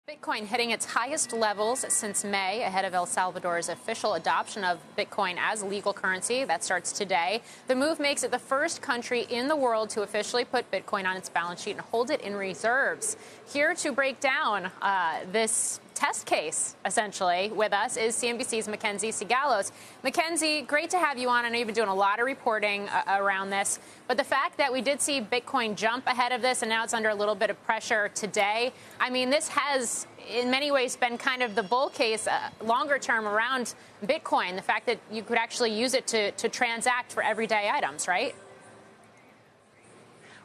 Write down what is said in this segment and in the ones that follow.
Bitcoin hitting its highest levels since May, ahead of El Salvador's official adoption of Bitcoin as legal currency. That starts today. The move makes it the first country in the world to officially put Bitcoin on its balance sheet and hold it in reserves. Here to break down this test case, essentially, with us is CNBC's Mackenzie Sigalos. Mackenzie, great to have you on. I know you've been doing a lot of reporting around this, but the fact that we did see Bitcoin jump ahead of this and now it's under a little bit of pressure today, I mean, this has in many ways been kind of the bull case longer term around Bitcoin, the fact that you could actually use it to transact for everyday items, right?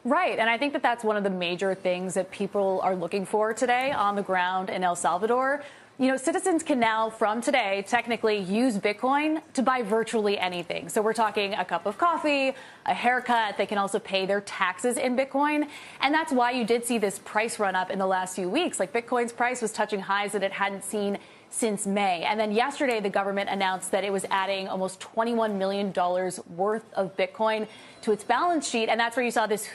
Right. And I think that that's one of the major things that people are looking for today on the ground in El Salvador. You know, citizens can now, from today, technically use Bitcoin to buy virtually anything. So we're talking a cup of coffee, a haircut. They can also pay their taxes in Bitcoin. And that's why you did see this price run up in the last few weeks. Like Bitcoin's price was touching highs that it hadn't seen since May. And then yesterday, the government announced that it was adding almost $21 million worth of Bitcoin to its balance sheet. And that's where you saw this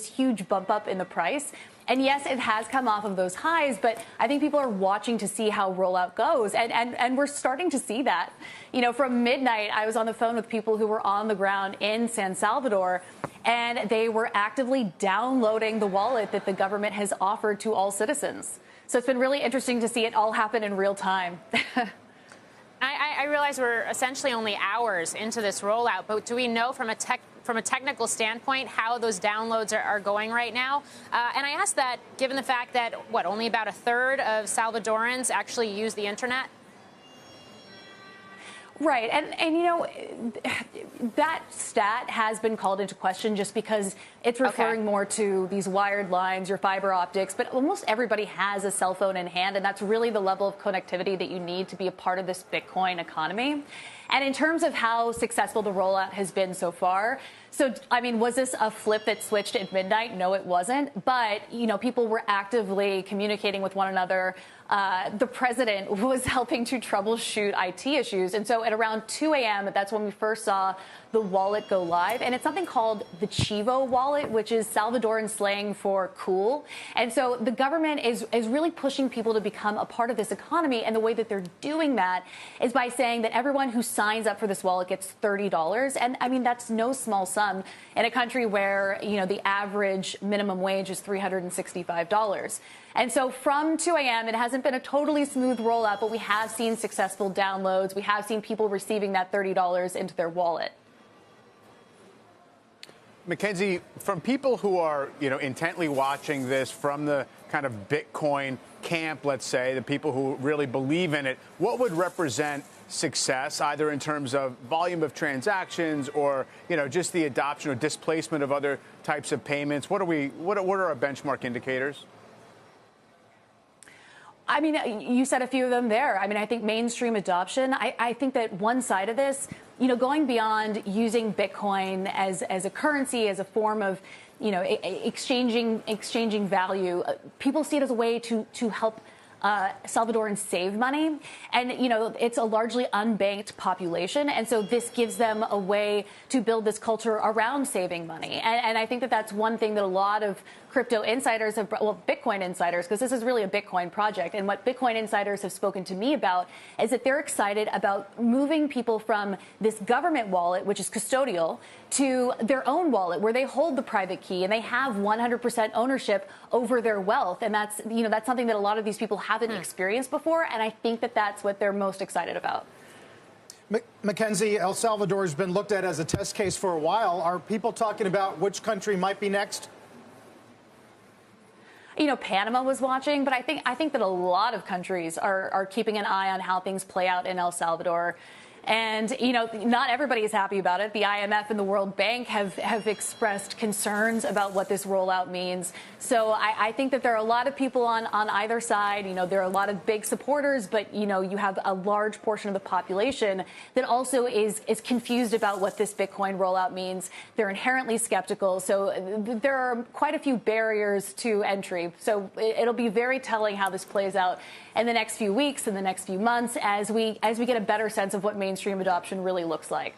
huge bump up in the price. And yes, it has come off of those highs, but I think people are watching to see how rollout goes. And we're starting to see that. You know, from midnight, I was on the phone with people who were on the ground in San Salvador, and they were actively downloading the wallet that the government has offered to all citizens. So it's been really interesting to see it all happen in real time. I realize we're essentially only hours into this rollout, but do we know from a technical standpoint how those downloads are going right now? And I ask that given the fact that, only about a third of Salvadorans actually use the internet? Right. And you know, that stat has been called into question just because it's referring more to these wired lines, your fiber optics. But almost everybody has a cell phone in hand, and that's really the level of connectivity that you need to be a part of this Bitcoin economy. And in terms of how successful the rollout has been so far, so, I mean, was this a flip that switched at midnight? No, it wasn't. But, you know, people were actively communicating with one another. The president was helping to troubleshoot IT issues. And so at around 2 a.m., that's when we first saw the wallet go live. And it's something called the Chivo wallet, which is Salvadoran slang for cool. And so the government is really pushing people to become a part of this economy. And the way that they're doing that is by saying that everyone who signs up for this wallet gets $30. And I mean, that's no small sum in a country where, you know, the average minimum wage is $365. And so from 2 a.m., it hasn't been a totally smooth rollout, but we have seen successful downloads. We have seen people receiving that $30 into their wallet. Mackenzie, from people who are, you know, intently watching this from the kind of Bitcoin camp, let's say, the people who really believe in it, what would represent success, either in terms of volume of transactions or, you know, just the adoption or displacement of other types of payments? What are our benchmark indicators? I mean, you said a few of them there. I mean, I think mainstream adoption. I think that one side of this, you know, going beyond using Bitcoin as a currency, as a form of, you know, exchanging value, people see it as a way to help Salvadorans save money. And, you know, it's a largely unbanked population. And so this gives them a way to build this culture around saving money. And I think that that's one thing that a lot of crypto insiders have, well, Bitcoin insiders, because this is really a Bitcoin project. And what Bitcoin insiders have spoken to me about is that they're excited about moving people from this government wallet, which is custodial, to their own wallet where they hold the private key and they have 100% ownership over their wealth. And that's, you know, that's something that a lot of these people haven't experienced before. And I think that that's what they're most excited about. Mackenzie, El Salvador has been looked at as a test case for a while. Are people talking about which country might be next? You know, Panama was watching, but I think that a lot of countries are keeping an eye on how things play out in El Salvador. And, you know, not everybody is happy about it. The IMF and the World Bank have expressed concerns about what this rollout means. So I think that there are a lot of people on either side. You know, there are a lot of big supporters, but, you know, you have a large portion of the population that also is confused about what this Bitcoin rollout means. They're inherently skeptical. So there are quite a few barriers to entry. So it'll be very telling how this plays out in the next few weeks, in the next few months, as we get a better sense of what mainstream adoption really looks like.